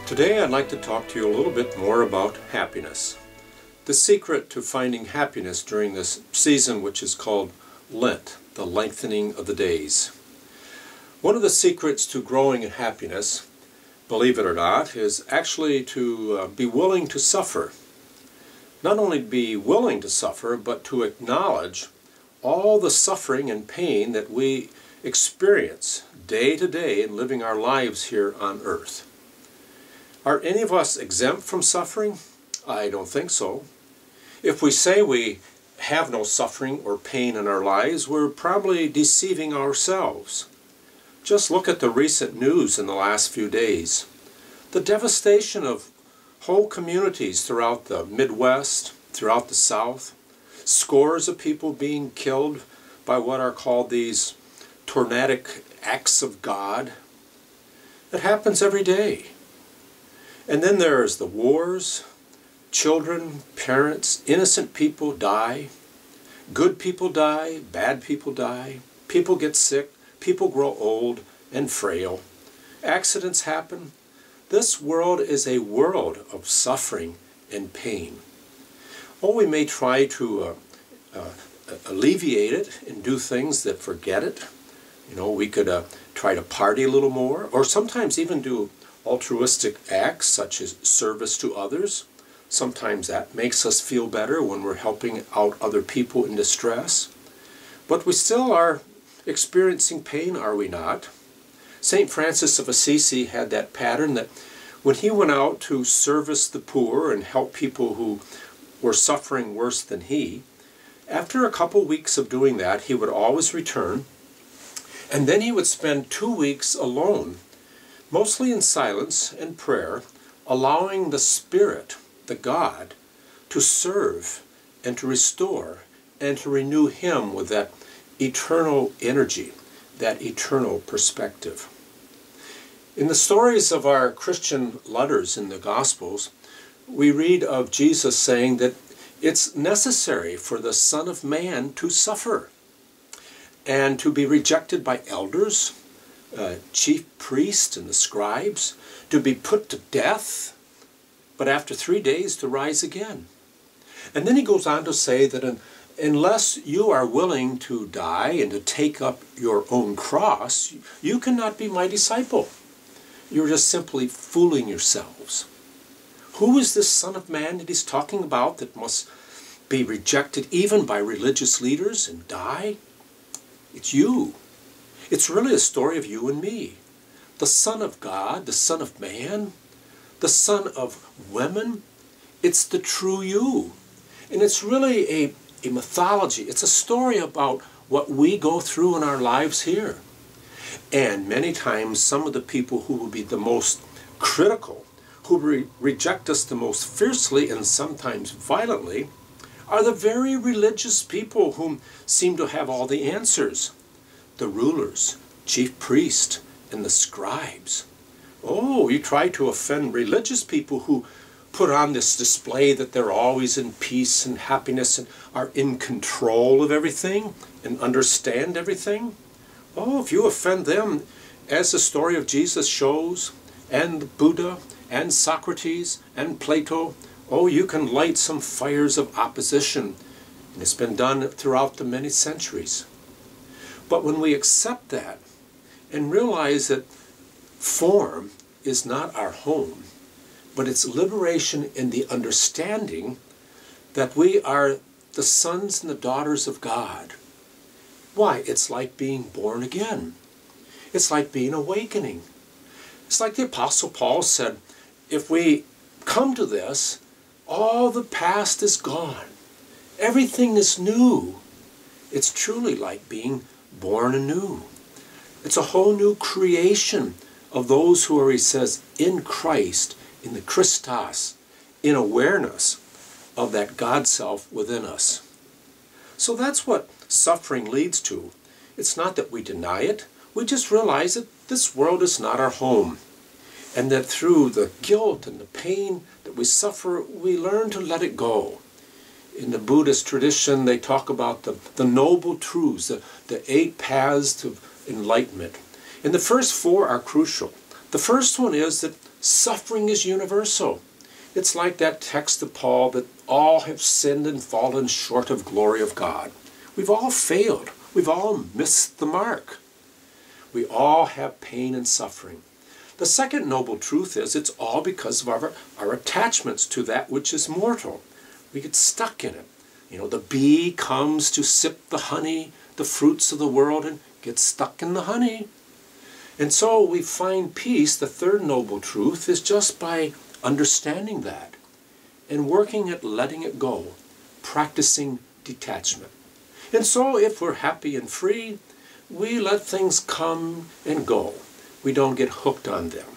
Today I'd like to talk to you a little bit more about happiness. The secret to finding happiness during this season, which is called Lent, the lengthening of the days. One of the secrets to growing in happiness, believe it or not, is actually to be willing to suffer. Not only be willing to suffer, but to acknowledge all the suffering and pain that we experience day to day in living our lives here on earth. Are any of us exempt from suffering? I don't think so. If we say we have no suffering or pain in our lives, we're probably deceiving ourselves. Just look at the recent news in the last few days. The devastation of whole communities throughout the Midwest, throughout the South, scores of people being killed by what are called these tornadic acts of God. It happens every day. And then there's the wars. Children, parents, innocent people die. Good people die, bad people die. People get sick, people grow old and frail. Accidents happen. This world is a world of suffering and pain. Oh, we may try to alleviate it and do things that forget it. You know, we could try to party a little more, or sometimes even do altruistic acts such as service to others. Sometimes that makes us feel better when we're helping out other people in distress. But we still are experiencing pain, are we not? St. Francis of Assisi had that pattern that when he went out to service the poor and help people who were suffering worse than he, after a couple weeks of doing that, he would always return, and then he would spend 2 weeks alone, mostly in silence and prayer, allowing the Spirit, the God, to serve and to restore and to renew him with that eternal energy, that eternal perspective. In the stories of our Christian letters in the Gospels, we read of Jesus saying that it's necessary for the Son of Man to suffer and to be rejected by elders, chief priests and the scribes, to be put to death, but after 3 days to rise again. And then he goes on to say that unless you are willing to die and to take up your own cross, you cannot be my disciple. You're just simply fooling yourselves. Who is this Son of Man that he's talking about that must be rejected even by religious leaders and die? It's you. It's really a story of you and me. The Son of God, the Son of Man, the Son of women. It's the true you. And it's really a mythology. It's a story about what we go through in our lives here. And many times some of the people who will be the most critical, who reject us the most fiercely and sometimes violently, are the very religious people who seem to have all the answers. The rulers, chief priests, and the scribes. Oh, you try to offend religious people who put on this display that they're always in peace and happiness and are in control of everything and understand everything. Oh, if you offend them, as the story of Jesus shows, and Buddha, and Socrates, and Plato, oh, you can light some fires of opposition. And it's been done throughout the many centuries. But when we accept that and realize that form is not our home, but it's liberation in the understanding that we are the sons and the daughters of God. Why? It's like being born again. It's like being awakening. It's like the Apostle Paul said, if we come to this, all the past is gone. Everything is new. It's truly like being born anew. It's a whole new creation of those who are, he says, in Christ, in the Christos, in awareness of that God self within us. So that's what suffering leads to. It's not that we deny it. We just realize that this world is not our home. And that through the guilt and the pain that we suffer, we learn to let it go. In the Buddhist tradition, they talk about the noble truths, the 8 paths to enlightenment. And the first 4 are crucial. The first one is that Suffering is universal. It's like that text of Paul that all have sinned and fallen short of glory of God. We've all failed. We've all missed the mark. We all have pain and suffering. The second noble truth is it's all because of our attachments to that which is mortal. We get stuck in it. You know, the bee comes to sip the honey, the fruits of the world, and gets stuck in the honey. And so we find peace, the third noble truth, is just by understanding that and working at letting it go, practicing detachment. And so if we're happy and free, we let things come and go. We don't get hooked on them.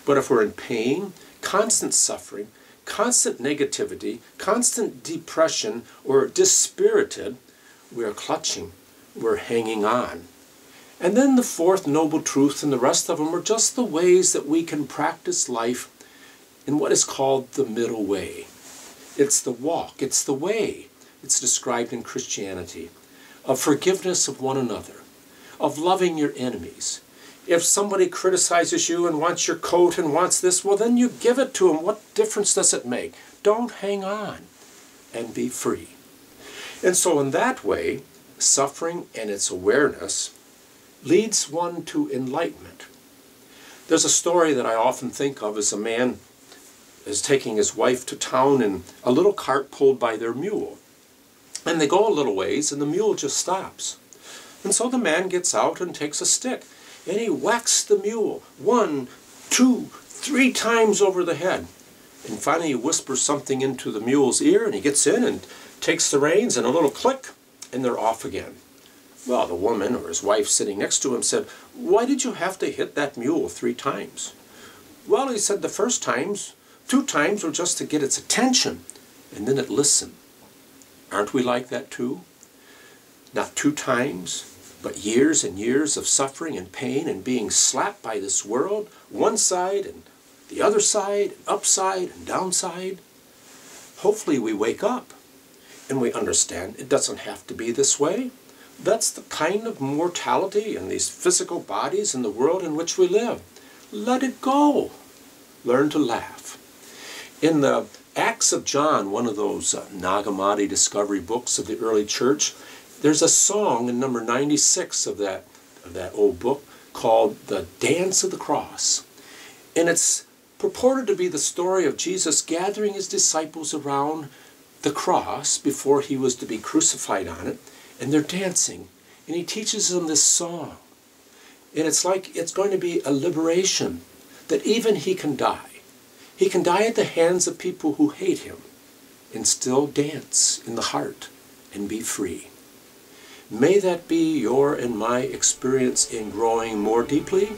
But if we're in pain, constant suffering, constant negativity, constant depression, or dispirited, we're clutching, we're hanging on. And then the fourth noble truth, and the rest of them are just the ways that we can practice life in what is called the middle way. It's the walk, it's the way. It's described in Christianity, of forgiveness of one another, of loving your enemies. If somebody criticizes you and wants your coat and wants this, well, then you give it to them. What difference does it make? Don't hang on and be free. And so in that way, suffering and its awareness leads one to enlightenment. There's a story that I often think of as a man is taking his wife to town in a little cart pulled by their mule. And they go a little ways and the mule just stops. And so the man gets out and takes a stick and he whacks the mule 1, 2, 3 times over the head. And finally he whispers something into the mule's ear and he gets in and takes the reins and a little click and they're off again. Well, the woman or his wife sitting next to him said, "Why did you have to hit that mule 3 times? Well, he said, the first 2 times were just to get its attention and then it listened. Aren't we like that too? Not 2 times, but years and years of suffering and pain and being slapped by this world, one side and the other side, and upside and downside. Hopefully we wake up and we understand it doesn't have to be this way. That's the kind of mortality in these physical bodies in the world in which we live. Let it go. Learn to laugh. In the Acts of John, one of those Nag Hammadi discovery books of the early church, there's a song in number 96 of that old book called The Dance of the Cross. And it's purported to be the story of Jesus gathering his disciples around the cross before he was to be crucified on it. And they're dancing. And he teaches them this song. And it's like it's going to be a liberation that even he can die. He can die at the hands of people who hate him and still dance in the heart and be free. May that be your and my experience in growing more deeply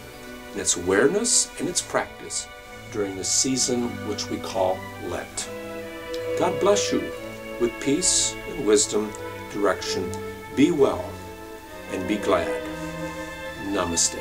in its awareness and its practice during the season which we call Lent. God bless you with peace and wisdom, direction. Be well and be glad. Namaste.